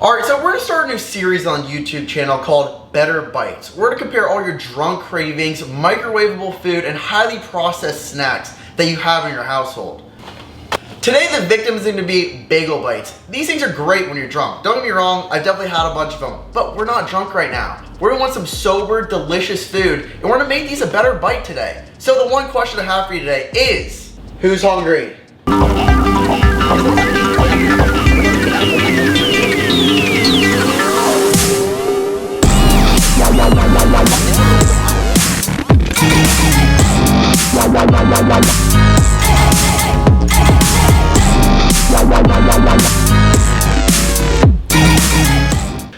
All right, so we're gonna start a new series on YouTube channel called BetterBites. We're gonna compare all your drunk cravings, microwavable food, and highly processed snacks that you have in your household. Today, the victim is gonna be Bagel Bites. These things are great when you're drunk. Don't get me wrong, I definitely had a bunch of them, but we're not drunk right now. We're gonna want some sober, delicious food, and we're gonna make these a better bite today. So the one question I have for you today is, who's hungry?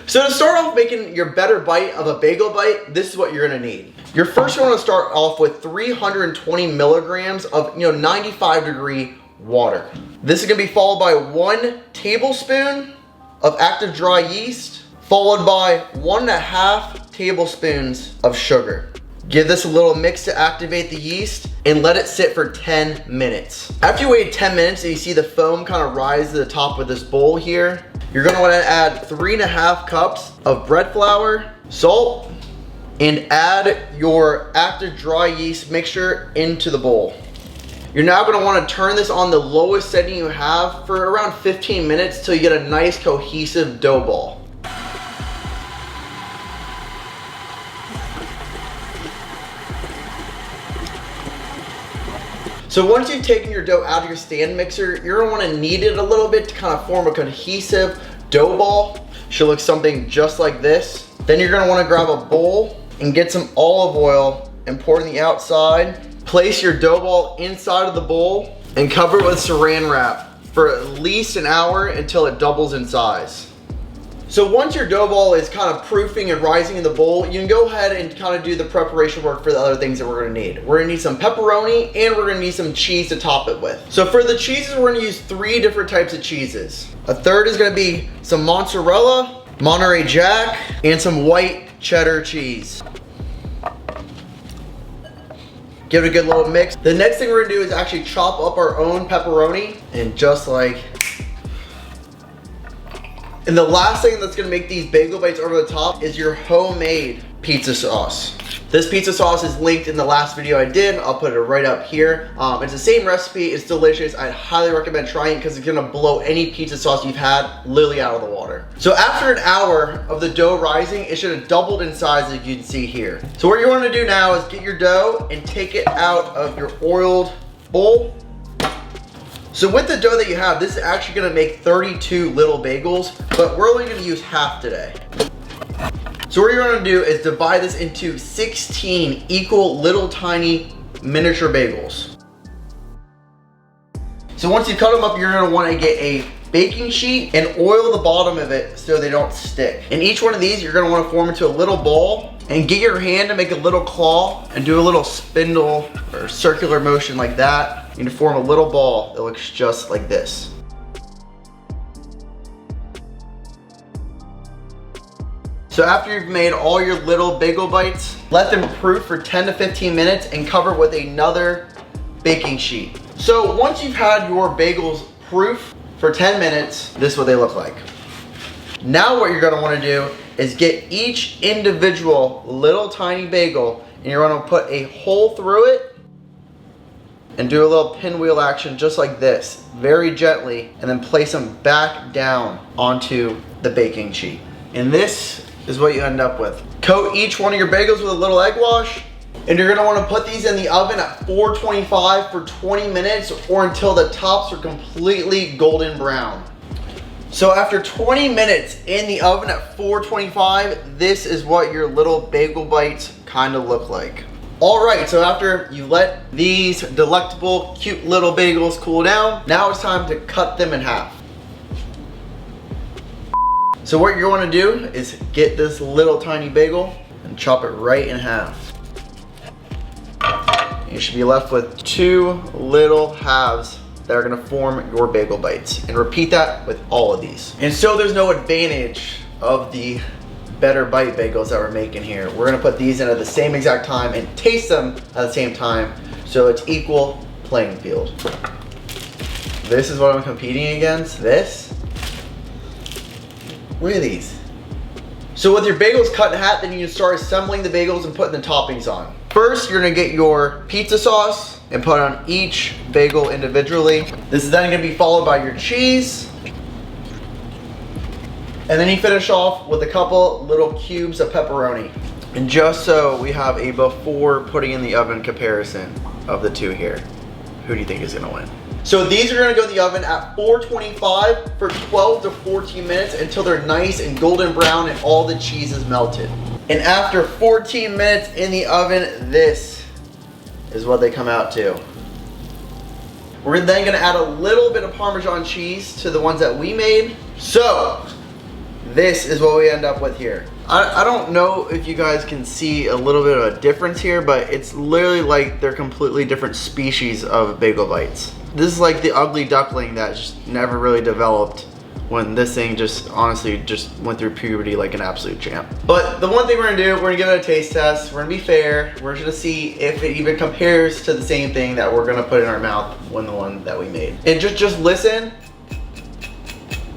So to start off making your better bite of a bagel bite, this is what you're gonna need. You're first gonna start off with 320 milligrams of 95-degree water. This is gonna be followed by 1 tablespoon of active dry yeast, followed by 1.5 tablespoons of sugar. Give this a little mix to activate the yeast and let it sit for 10 minutes. After you wait 10 minutes and you see the foam kind of rise to the top of this bowl here, you're gonna wanna add 3.5 cups of bread flour, salt, and add your active dry yeast mixture into the bowl. You're now gonna wanna turn this on the lowest setting you have for around 15 minutes till you get a nice cohesive dough ball. So once you've taken your dough out of your stand mixer, you're gonna wanna knead it a little bit to kind of form a cohesive dough ball. Should look something just like this. Then you're gonna wanna grab a bowl and get some olive oil and pour it on the outside. Place your dough ball inside of the bowl and cover it with saran wrap for at least an hour until it doubles in size. So once your dough ball is kind of proofing and rising in the bowl, you can go ahead and kind of do the preparation work for the other things that we're gonna need. We're gonna need some pepperoni and we're gonna need some cheese to top it with. So for the cheeses, we're gonna use 3 different types of cheeses. A third is gonna be some Mozzarella, Monterey Jack, and some white cheddar cheese. Give it a good little mix. The next thing we're gonna do is actually chop up our own pepperoni, and just like. And the last thing that's gonna make these bagel bites over the top is your homemade pizza sauce. This pizza sauce is linked in the last video I did. I'll put it right up here. It's the same recipe, it's delicious. I'd highly recommend trying it because it's gonna blow any pizza sauce you've had literally out of the water. So after an hour of the dough rising, it should have doubled in size as you can see here. So what you wanna do now is get your dough and take it out of your oiled bowl. So with the dough that you have, this is actually gonna make 32 little bagels, but we're only gonna use half today. So what you're gonna do is divide this into 16 equal little tiny miniature bagels. So once you cut them up, you're gonna wanna get a baking sheet and oil the bottom of it so they don't stick. And each one of these, you're gonna wanna form into a little ball and get your hand to make a little claw and do a little spindle or circular motion like that. You need to form a little ball that looks just like this. So after you've made all your little bagel bites, let them proof for 10 to 15 minutes and cover with another baking sheet. So once you've had your bagels proof for 10 minutes, this is what they look like. Now what you're gonna wanna do is get each individual little tiny bagel and you're gonna put a hole through it and do a little pinwheel action just like this, very gently, and then place them back down onto the baking sheet. And this is what you end up with. Coat each one of your bagels with a little egg wash, and you're gonna wanna put these in the oven at 425 for 20 minutes or until the tops are completely golden brown. So after 20 minutes in the oven at 425, this is what your little bagel bites kind of look like. All right, so after you let these delectable, cute little bagels cool down, now it's time to cut them in half. So what you're gonna do is get this little tiny bagel and chop it right in half. You should be left with 2 little halves that are gonna form your bagel bites. And repeat that with all of these. And so there's no advantage of the Better Bite bagels that we're making here. We're gonna put these in at the same exact time and taste them at the same time so it's equal playing field. This is what I'm competing against, this. Look at these. So with your bagels cut in half, then you can start assembling the bagels and putting the toppings on. First, you're gonna get your pizza sauce and put it on each bagel individually. This is then gonna be followed by your cheese. And then you finish off with a couple little cubes of pepperoni. And just so we have a before putting in the oven comparison of the two here, who do you think is gonna win? So these are gonna go in the oven at 425 for 12 to 14 minutes until they're nice and golden brown and all the cheese is melted. And after 14 minutes in the oven, this is what they come out to. We're then gonna add a little bit of Parmesan cheese to the ones that we made. So, this is what we end up with here. I don't know if you guys can see a little bit of a difference here, but it's literally like they're completely different species of Bagel Bites. This is like the ugly duckling that just never really developed when this thing just honestly just went through puberty like an absolute champ. But the one thing we're gonna do, we're gonna give it a taste test. We're gonna be fair. We're gonna see if it even compares to the same thing that we're gonna put in our mouth when the one that we made. And just listen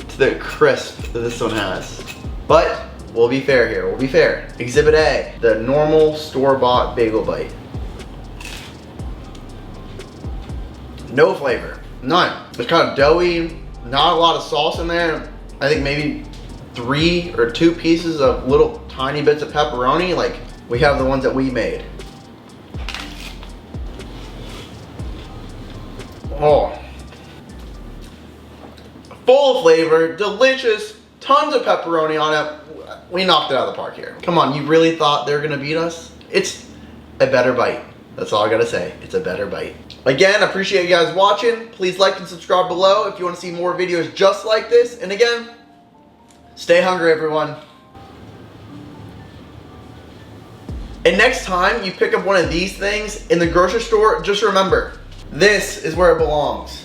to the crisp that this one has. But we'll be fair here, we'll be fair. Exhibit A, the normal store-bought Bagel Bite. No flavor, none. It's kind of doughy, not a lot of sauce in there. I think maybe 3 or 2 pieces of little tiny bits of pepperoni. Like we have the ones that we made. Oh. Full of flavor, delicious, tons of pepperoni on it. We knocked it out of the park here. Come on, you really thought they were gonna beat us? It's a better bite. That's all I gotta say. It's a better bite. Again, I appreciate you guys watching. Please like and subscribe below if you want to see more videos just like this. And again, stay hungry, everyone. And next time you pick up one of these things in the grocery store, just remember, this is where it belongs.